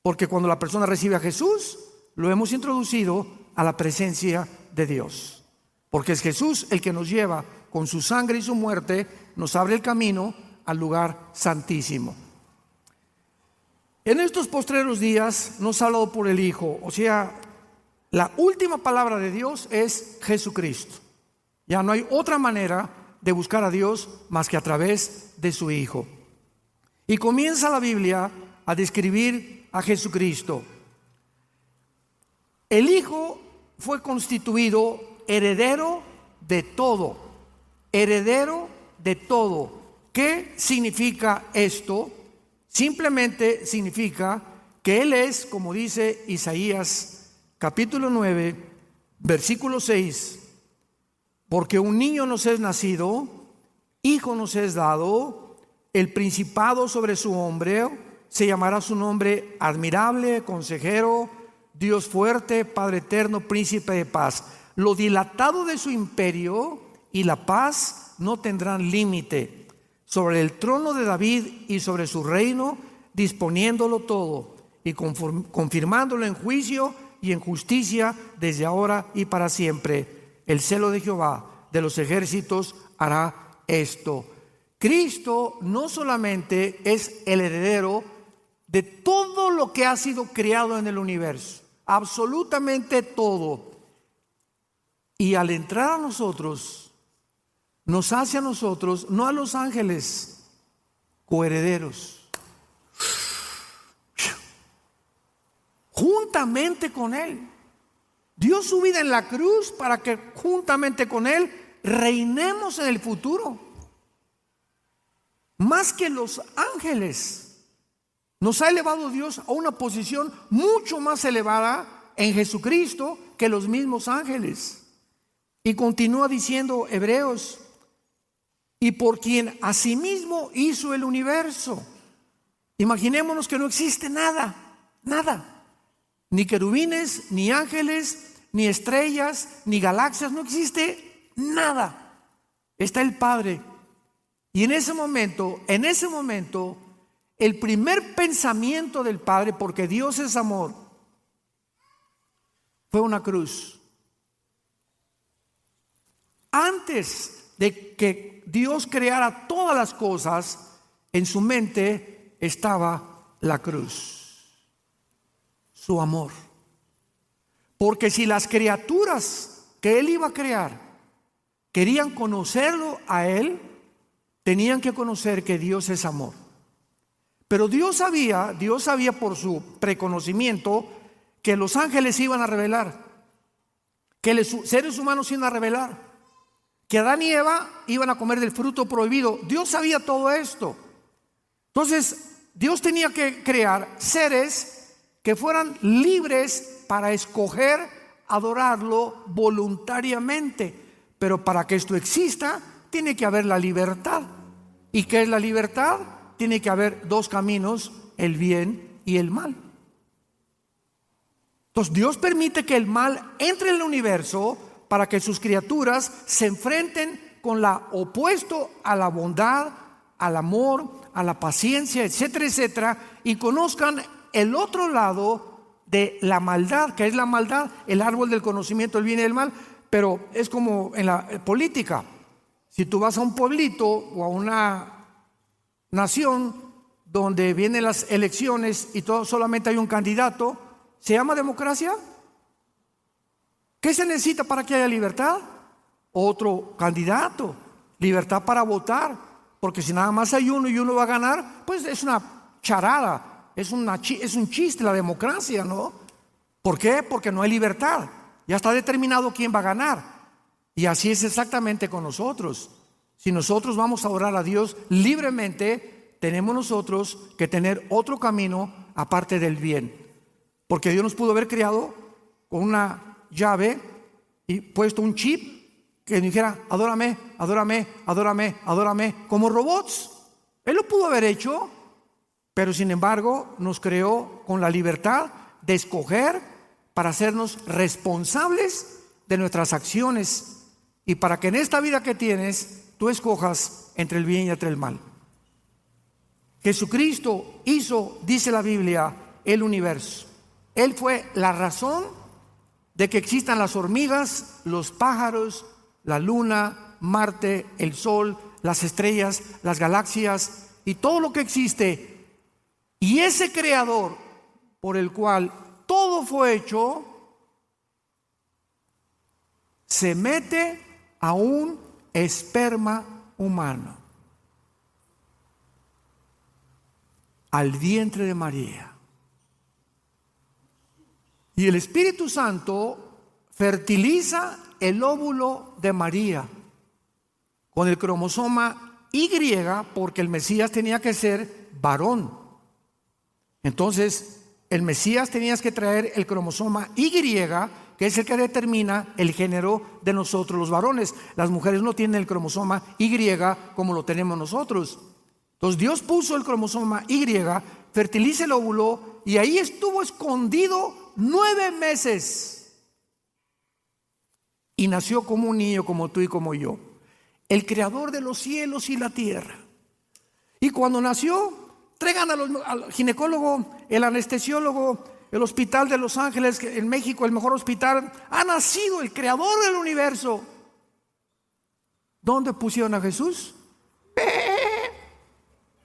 porque cuando la persona recibe a Jesús, lo hemos introducido a la presencia de Dios, porque es Jesús el que nos lleva con su sangre y su muerte, nos abre el camino al lugar santísimo. En estos postreros días nos ha hablado por el Hijo, o sea, la última palabra de Dios es Jesucristo. Ya no hay otra manera de buscar a Dios más que a través de su Hijo. Y comienza la Biblia a describir a Jesucristo. El Hijo fue constituido heredero de todo, heredero de todo. ¿Qué significa esto? Simplemente significa que Él es, como dice Isaías capítulo 9, versículo 6, porque un niño nos es nacido, hijo nos es dado, el principado sobre su hombro, se llamará su nombre admirable, consejero, Dios fuerte, Padre eterno, príncipe de paz. Lo dilatado de su imperio y la paz no tendrán límite sobre el trono de David y sobre su reino, disponiéndolo todo y confirmándolo en juicio y en justicia desde ahora y para siempre. El celo de Jehová de los ejércitos hará esto. Cristo no solamente es el heredero de todo lo que ha sido creado en el universo, absolutamente todo. Y al entrar a nosotros, nos hace a nosotros, no a los ángeles, coherederos, juntamente con Él. Dio su vida en la cruz para que juntamente con Él reinemos en el futuro. Más que los ángeles. Nos ha elevado Dios a una posición mucho más elevada en Jesucristo que los mismos ángeles. Y continúa diciendo Hebreos, y por quien asimismo hizo el universo. Imaginémonos que no existe nada, nada. Ni querubines, ni ángeles, ni estrellas, ni galaxias, no existe nada. Está el Padre. Y en ese momento, el primer pensamiento del Padre, porque Dios es amor, fue una cruz. Antes de que Dios creara todas las cosas, en su mente estaba la cruz, su amor. Porque si las criaturas que Él iba a crear querían conocerlo a Él, tenían que conocer que Dios es amor. Pero Dios sabía por su preconocimiento que los ángeles iban a revelar, que los seres humanos iban a revelar, que Adán y Eva iban a comer del fruto prohibido. Dios sabía todo esto. Entonces, Dios tenía que crear seres que fueran libres para escoger adorarlo voluntariamente. Pero para que esto exista, tiene que haber la libertad. ¿Y qué es la libertad? Tiene que haber dos caminos, el bien y el mal. Entonces Dios permite que el mal entre en el universo para que sus criaturas se enfrenten con lo opuesto a la bondad, al amor, a la paciencia, etcétera, etcétera, y conozcan el otro lado de la maldad, que es la maldad, el árbol del conocimiento del bien y del mal. Pero es como en la política. Si tú vas a un pueblito o a una nación donde vienen las elecciones y solamente hay un candidato, ¿se llama democracia? ¿Qué se necesita para que haya libertad? Otro candidato, libertad para votar, porque si nada más hay uno y uno va a ganar, pues es una charada, es un chiste la democracia, ¿no? ¿Por qué? Porque no hay libertad, ya está determinado quién va a ganar. Y así es exactamente con nosotros. Si nosotros vamos a orar a Dios libremente, tenemos nosotros que tener otro camino aparte del bien, porque Dios nos pudo haber creado con una llave y puesto un chip que dijera adórame, adórame, adórame, adórame, como robots. Él lo pudo haber hecho, pero sin embargo nos creó con la libertad de escoger para hacernos responsables de nuestras acciones y para que en esta vida que tienes tú escojas entre el bien y entre el mal. Jesucristo hizo, dice la Biblia, el universo. Él fue la razón de que existan las hormigas, los pájaros, la luna, Marte, el sol, las estrellas, las galaxias y todo lo que existe. Y ese creador por el cual todo fue hecho se mete a un esperma humano, al vientre de María. Y el Espíritu Santo fertiliza el óvulo de María con el cromosoma Y, porque el Mesías tenía que ser varón. Entonces, el Mesías tenía que traer el cromosoma Y, que es el que determina el género de nosotros los varones. Las mujeres no tienen el cromosoma Y como lo tenemos nosotros. Entonces Dios puso el cromosoma Y, fertiliza el óvulo y ahí estuvo escondido 9 meses. Y nació como un niño, como tú y como yo. El creador de los cielos y la tierra. Y cuando nació, traigan al ginecólogo, el anestesiólogo, el hospital de Los Ángeles, en México, el mejor hospital. Ha nacido el creador del universo. ¿Dónde pusieron a Jesús?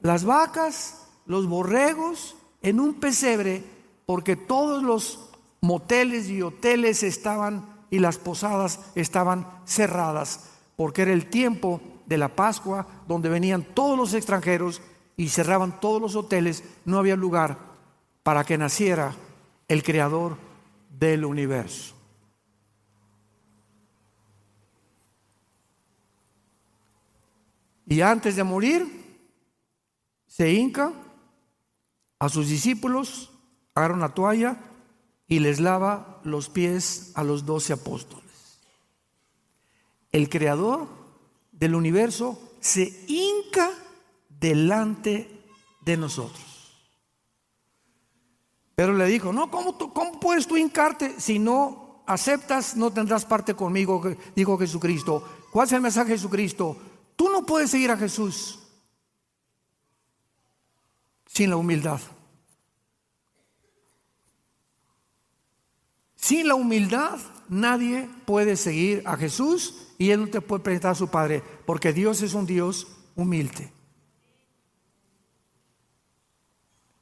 Las vacas, los borregos, en un pesebre, porque todos los moteles y hoteles y las posadas estaban cerradas, porque era el tiempo de la Pascua, donde venían todos los extranjeros y cerraban todos los hoteles. No había lugar para que naciera el creador del universo. Y antes de morir, se hinca a sus discípulos, agarra una toalla y les lava los pies a los 12 apóstoles. El creador del universo se hinca delante de nosotros. Pero le dijo, no, ¿cómo puedes tú hincarte? Si no aceptas, no tendrás parte conmigo, dijo Jesucristo. ¿Cuál es el mensaje de Jesucristo? Tú no puedes seguir a Jesús sin la humildad. Sin la humildad nadie puede seguir a Jesús y Él no te puede presentar a su Padre, porque Dios es un Dios humilde.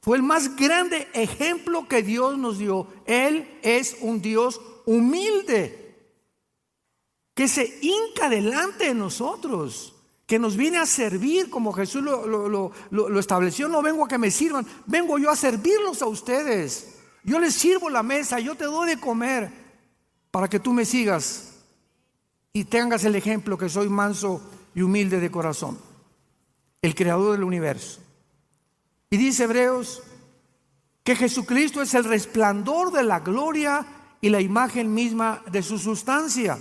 Fue el más grande ejemplo que Dios nos dio. Él es un Dios humilde, que se hinca delante de nosotros, que nos viene a servir como Jesús lo estableció. No vengo a que me sirvan, vengo yo a servirlos a ustedes. Yo les sirvo la mesa, yo te doy de comer para que tú me sigas y tengas el ejemplo que soy manso y humilde de corazón. El creador del universo. Y dice Hebreos que Jesucristo es el resplandor de la gloria y la imagen misma de su sustancia.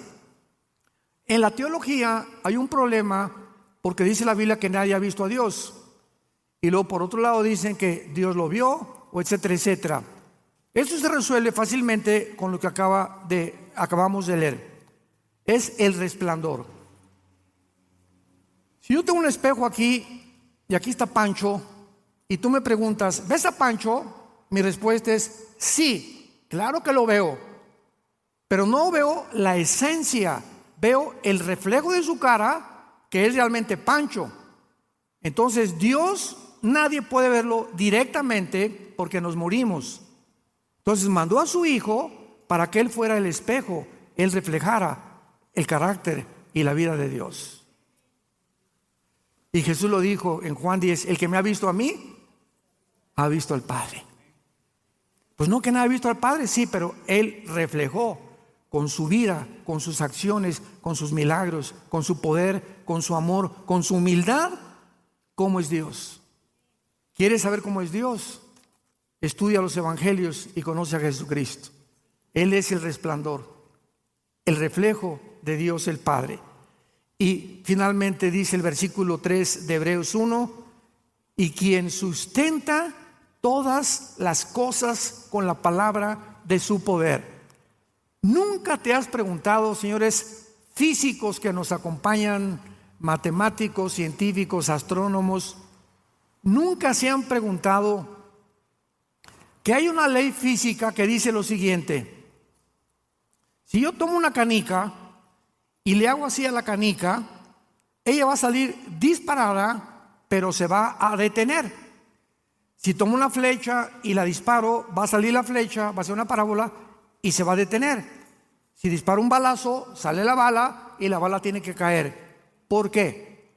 En la teología hay un problema, porque dice la Biblia que nadie ha visto a Dios. Y luego por otro lado dicen que Dios lo vio, o etcétera, etcétera. Eso se resuelve fácilmente con lo que acabamos de leer. Es el resplandor. Si yo tengo un espejo aquí y aquí está Pancho, y tú me preguntas, ¿ves a Pancho? Mi respuesta es sí, claro que lo veo, pero no veo la esencia, veo el reflejo de su cara, que es realmente Pancho. Entonces Dios, nadie puede verlo directamente porque nos morimos. Entonces mandó a su Hijo para que Él fuera el espejo, Él reflejara el carácter y la vida de Dios. Y Jesús lo dijo en Juan 10, el que me ha visto a mí, ha visto al Padre. Pues no que nadie ha visto al Padre, sí, pero Él reflejó con su vida, con sus acciones, con sus milagros, con su poder, con su amor, con su humildad, cómo es Dios. ¿Quieres saber cómo es Dios? Estudia los evangelios y conoce a Jesucristo. Él es el resplandor, el reflejo de Dios el Padre. Y finalmente dice el versículo 3 de Hebreos 1, y quien sustenta todas las cosas con la palabra de su poder. ¿Nunca te has preguntado, señores físicos que nos acompañan, matemáticos, científicos, astrónomos, nunca se han preguntado que hay una ley física que dice lo siguiente? Si yo tomo una canica y le hago así a la canica, ella va a salir disparada, pero se va a detener. Si tomo una flecha y la disparo, va a salir la flecha, va a ser una parábola y se va a detener. Si disparo un balazo, sale la bala y la bala tiene que caer. ¿Por qué?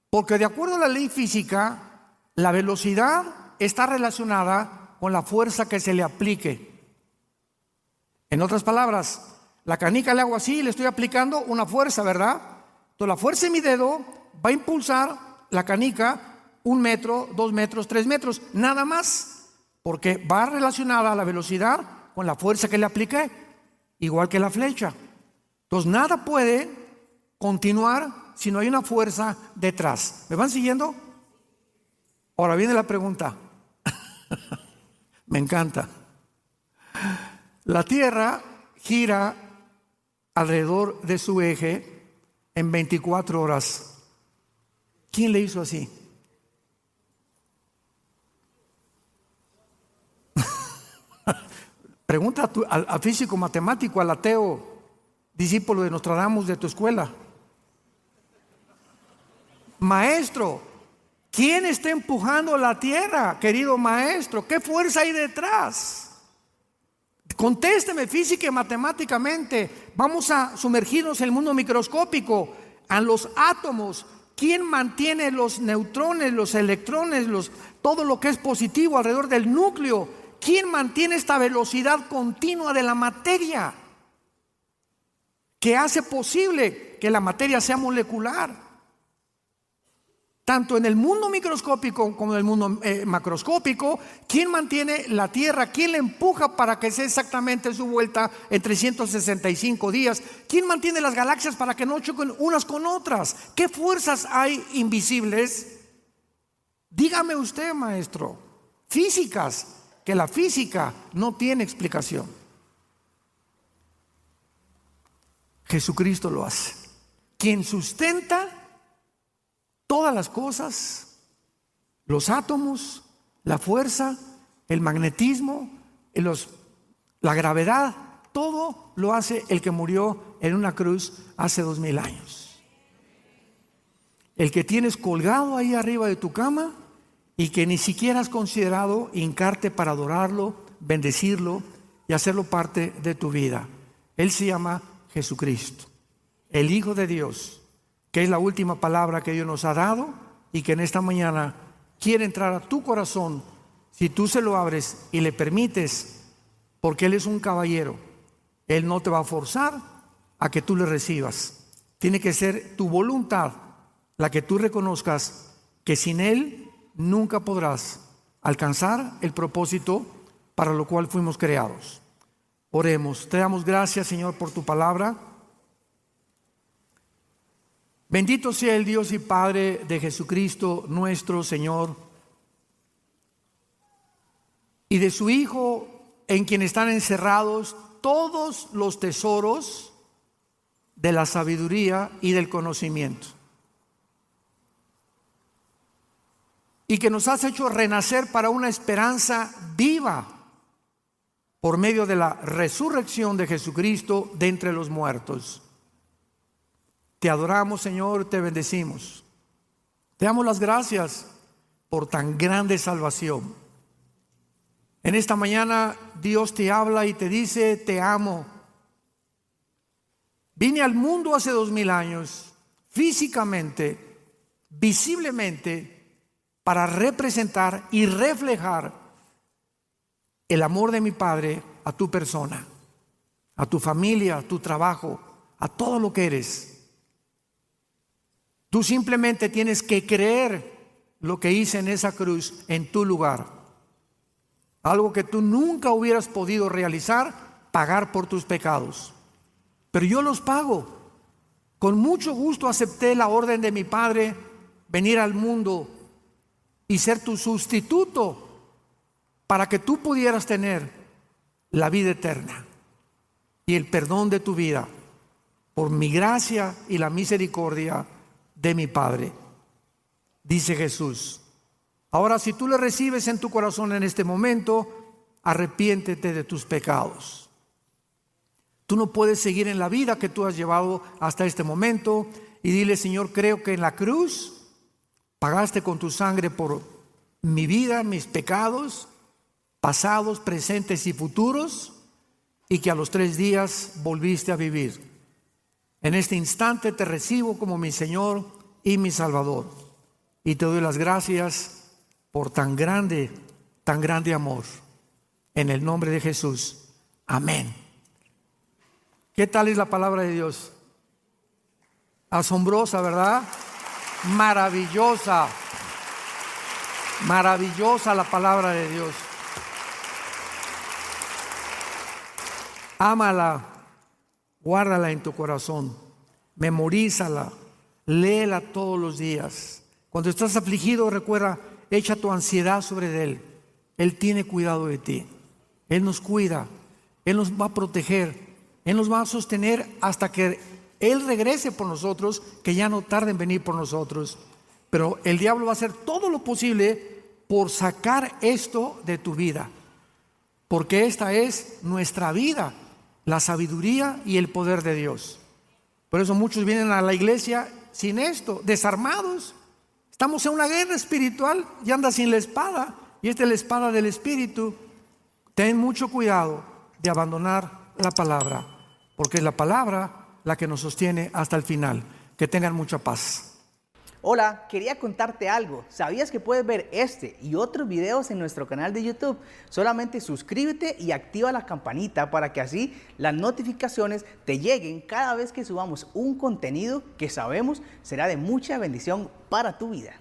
Porque de acuerdo a la ley física, la velocidad está relacionada con la fuerza que se le aplique. En otras palabras, la canica le hago así y le estoy aplicando una fuerza, ¿verdad? Entonces la fuerza de mi dedo va a impulsar la canica 1 metro, 2 metros, 3 metros, nada más, porque va relacionada a la velocidad con la fuerza que le apliqué, igual que la flecha. Entonces nada puede continuar si no hay una fuerza detrás. ¿Me van siguiendo? Ahora viene la pregunta. Me encanta. La Tierra gira alrededor de su eje en 24 horas. ¿Quién le hizo así? Pregunta al físico matemático, al ateo, discípulo de Nostradamus de tu escuela. Maestro, ¿quién está empujando la tierra, querido maestro? ¿Qué fuerza hay detrás? Contésteme física y matemáticamente. Vamos a sumergirnos en el mundo microscópico, a los átomos. ¿Quién mantiene los neutrones, los electrones, todo lo que es positivo alrededor del núcleo? ¿Quién mantiene esta velocidad continua de la materia que hace posible que la materia sea molecular? Tanto en el mundo microscópico como en el mundo macroscópico, ¿quién mantiene la Tierra? ¿Quién la empuja para que sea exactamente su vuelta en 365 días? ¿Quién mantiene las galaxias para que no choquen unas con otras? ¿Qué fuerzas hay invisibles? Dígame usted, maestro. Físicas, que la física no tiene explicación. Jesucristo lo hace. Quien sustenta todas las cosas, los átomos, la fuerza, el magnetismo, la gravedad, todo lo hace el que murió en una cruz hace 2000 años. El que tienes colgado ahí arriba de tu cama y que ni siquiera has considerado hincarte para adorarlo, bendecirlo y hacerlo parte de tu vida. Él se llama Jesucristo, el Hijo de Dios, que es la última palabra que Dios nos ha dado y que en esta mañana quiere entrar a tu corazón si tú se lo abres y le permites, porque Él es un caballero. Él no te va a forzar a que tú le recibas. Tiene que ser tu voluntad la que tú reconozcas que sin Él nunca podrás alcanzar el propósito para lo cual fuimos creados. Oremos. Te damos gracias, Señor, por tu palabra. Bendito sea el Dios y Padre de Jesucristo nuestro Señor y de su Hijo en quien están encerrados todos los tesoros de la sabiduría y del conocimiento. Y que nos has hecho renacer para una esperanza viva por medio de la resurrección de Jesucristo de entre los muertos. Te adoramos, Señor, te bendecimos. Te damos las gracias por tan grande salvación. En esta mañana Dios te habla y te dice: te amo. Vine al mundo hace 2000 años, físicamente, visiblemente, para representar y reflejar el amor de mi Padre a tu persona, a tu familia, a tu trabajo, a todo lo que eres. Tú simplemente tienes que creer lo que hice en esa cruz en tu lugar. Algo que tú nunca hubieras podido realizar, pagar por tus pecados. Pero yo los pago. Con mucho gusto acepté la orden de mi Padre, venir al mundo y ser tu sustituto para que tú pudieras tener la vida eterna y el perdón de tu vida por mi gracia y la misericordia de mi Padre. Dice Jesús. Ahora, si tú le recibes en tu corazón en este momento, arrepiéntete de tus pecados. Tú no puedes seguir en la vida que tú has llevado hasta este momento y dile: Señor, creo que en la cruz pagaste con tu sangre por mi vida, mis pecados, pasados, presentes y futuros, y que a los 3 días volviste a vivir. En este instante te recibo como mi Señor y mi Salvador. Y te doy las gracias por tan grande amor. En el nombre de Jesús. Amén. ¿Qué tal es la palabra de Dios? Asombrosa, ¿verdad? Maravillosa. Maravillosa la palabra de Dios. Ámala, guárdala en tu corazón, memorízala, léela todos los días. Cuando estás afligido, recuerda, echa tu ansiedad sobre Él. Él tiene cuidado de ti. Él nos cuida, Él nos va a proteger, Él nos va a sostener hasta que Él regrese por nosotros, que ya no tarde en venir por nosotros. Pero el diablo va a hacer todo lo posible por sacar esto de tu vida, porque esta es nuestra vida, la sabiduría y el poder de Dios. Por eso muchos vienen a la iglesia sin esto, desarmados. Estamos en una guerra espiritual y andas sin la espada, y esta es la espada del Espíritu. Ten mucho cuidado de abandonar la palabra, porque es la palabra la que nos sostiene hasta el final. Que tengan mucha paz. Hola, quería contarte algo. ¿Sabías que puedes ver este y otros videos en nuestro canal de YouTube? Solamente suscríbete y activa la campanita para que así las notificaciones te lleguen cada vez que subamos un contenido que sabemos será de mucha bendición para tu vida.